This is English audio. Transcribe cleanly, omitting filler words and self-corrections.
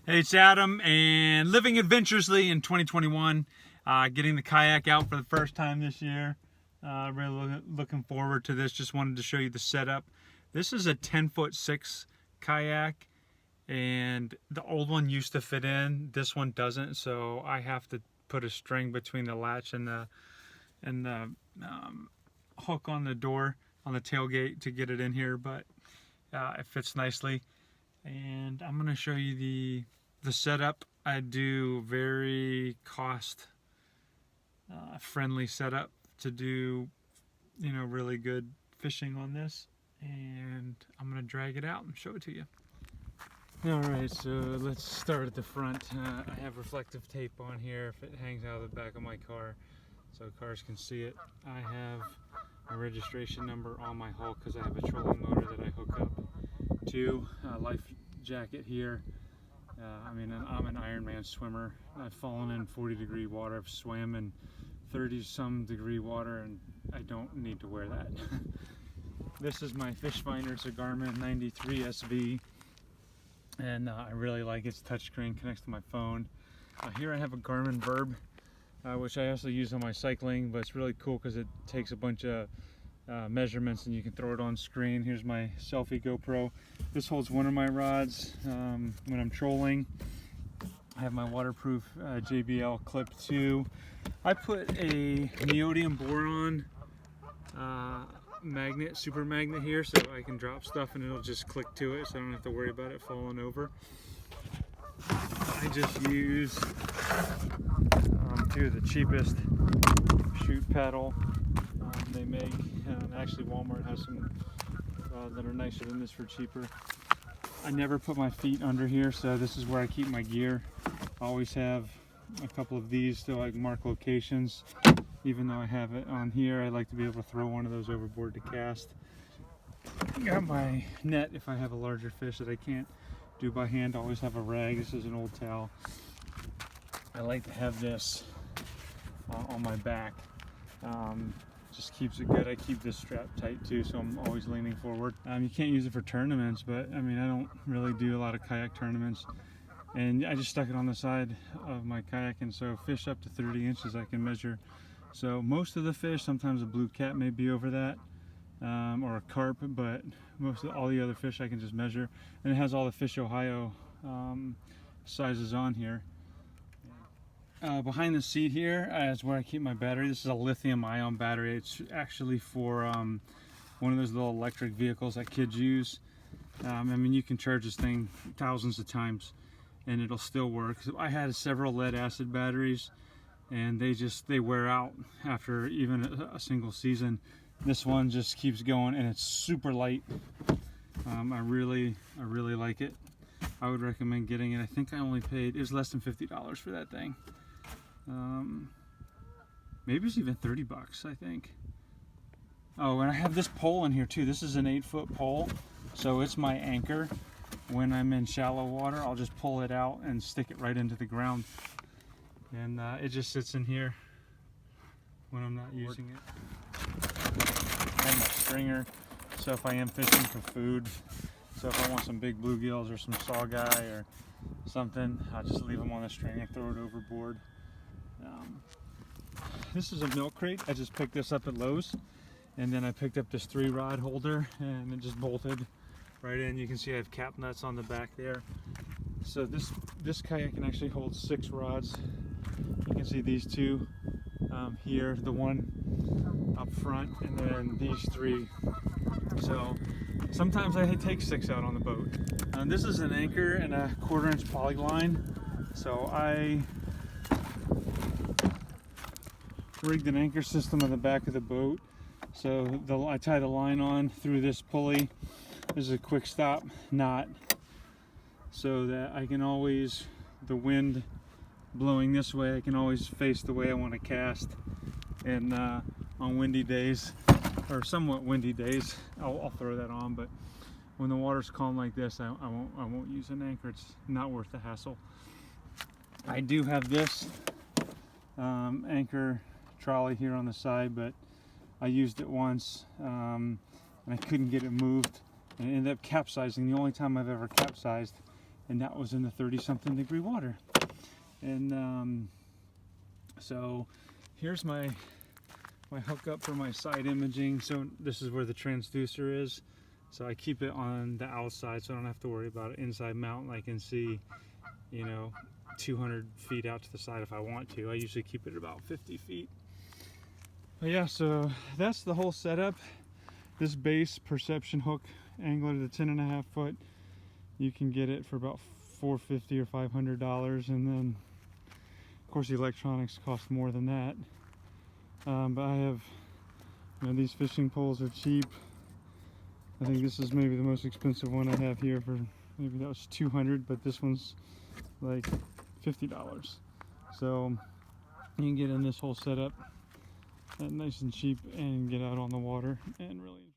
Hey, it's Adam, and living adventurously in 2021. Getting the kayak out for the first time this year. Really looking forward to this. Just wanted to show you the setup. This is a 10'6" kayak, and the old one used to fit in. This one doesn't, so I have to put a string between the latch and the hook on the door on the tailgate to get it in here. But it fits nicely, and I'm going to show you the setup. I do very cost friendly setup to do, really good fishing on this, and I'm gonna drag it out and show it to you. All right, so let's start at the front. I have reflective tape on here if it hangs out of the back of my car so cars can see it. I have a registration number on my hull because I have a trolling motor that I hook up to. Life jacket here. I'm an Ironman swimmer. I've fallen in 40-degree water. I've swam in 30-some degree water, and I don't need to wear that. This is my fish finder. It's a Garmin 93 SV, and I really like it. It's touchscreen, connects to my phone. Here I have a Garmin Verb, which I also use on my cycling, but it's really cool because it takes a bunch of measurements and you can throw it on screen. Here's my selfie GoPro. This holds one of my rods when I'm trolling. I have my waterproof JBL Clip 2. I put a neodymium boron magnet, super magnet here, so I can drop stuff and it'll just click to it, so I don't have to worry about it falling over. I just use two of the cheapest shoot paddle they make. Actually, Walmart has some that are nicer than this for cheaper. I never put my feet under here, so this is where I keep my gear. I always have a couple of these so I can mark locations. Even though I have it on here, I like to be able to throw one of those overboard to cast. Got my net if I have a larger fish that I can't do by hand. I always have a rag. This is an old towel. I like to have this on my back. Just keeps it good. I keep this strap tight too, so I'm always leaning forward. You can't use it for tournaments, but I don't really do a lot of kayak tournaments, and I just stuck it on the side of my kayak, and so fish up to 30 inches I can measure. So most of the fish, sometimes a blue cat may be over that, or a carp, but all the other fish I can just measure, and it has all the Fish Ohio sizes on here. Behind the seat here is where I keep my battery. This is a lithium-ion battery. It's actually for one of those little electric vehicles that kids use. You can charge this thing thousands of times and it'll still work. So I had several lead-acid batteries, and they wear out after even a single season. This one just keeps going, and it's super light. I really like it. I would recommend getting it. I think I only paid, it was less than $50 for that thing. Maybe it's even 30 bucks, I think. Oh, and I have this pole in here too. This is an 8-foot pole, so it's my anchor. When I'm in shallow water, I'll just pull it out and stick it right into the ground, and it just sits in here when I'm not using it. I have my stringer, so if I am fishing for food, so if I want some big bluegills or some saugeye or something, I'll just leave them on the string and throw it overboard. This is a milk crate. I just picked this up at Lowe's, and then I picked up this 3-rod holder, and it just bolted right in. You can see I have cap nuts on the back there. So this kayak can actually hold 6 rods. You can see these two here, the one up front, and then these 3. So sometimes I take 6 out on the boat. This is an anchor and a 1/4-inch poly line. So I rigged an anchor system on the back of the boat. So I tie the line on through this pulley. This is a quick stop knot, so that I can always, the wind blowing this way, I can always face the way I want to cast. And on windy days, or somewhat windy days, I'll throw that on. But when the water's calm like this, I won't use an anchor. It's not worth the hassle. I do have this anchor trolley here on the side, but I used it once and I couldn't get it moved, and it ended up capsizing. The only time I've ever capsized and that was in the 30-something degree water. And so here's my hookup for my side imaging. So this is where the transducer is. So I keep it on the outside so I don't have to worry about it inside mount. I can see, you know, 200 feet out to the side if I want to. I usually keep it about 50 feet. But yeah, so that's the whole setup. This base perception hook angler, the 10.5 foot, you can get it for about $450 or $500, and then of course the electronics cost more than that. But I have, you know, these fishing poles are cheap. I think this is maybe the most expensive one I have here for, maybe that was $200, but this one's like $50. So you can get in this whole setup nice and cheap and get out on the water and really enjoy.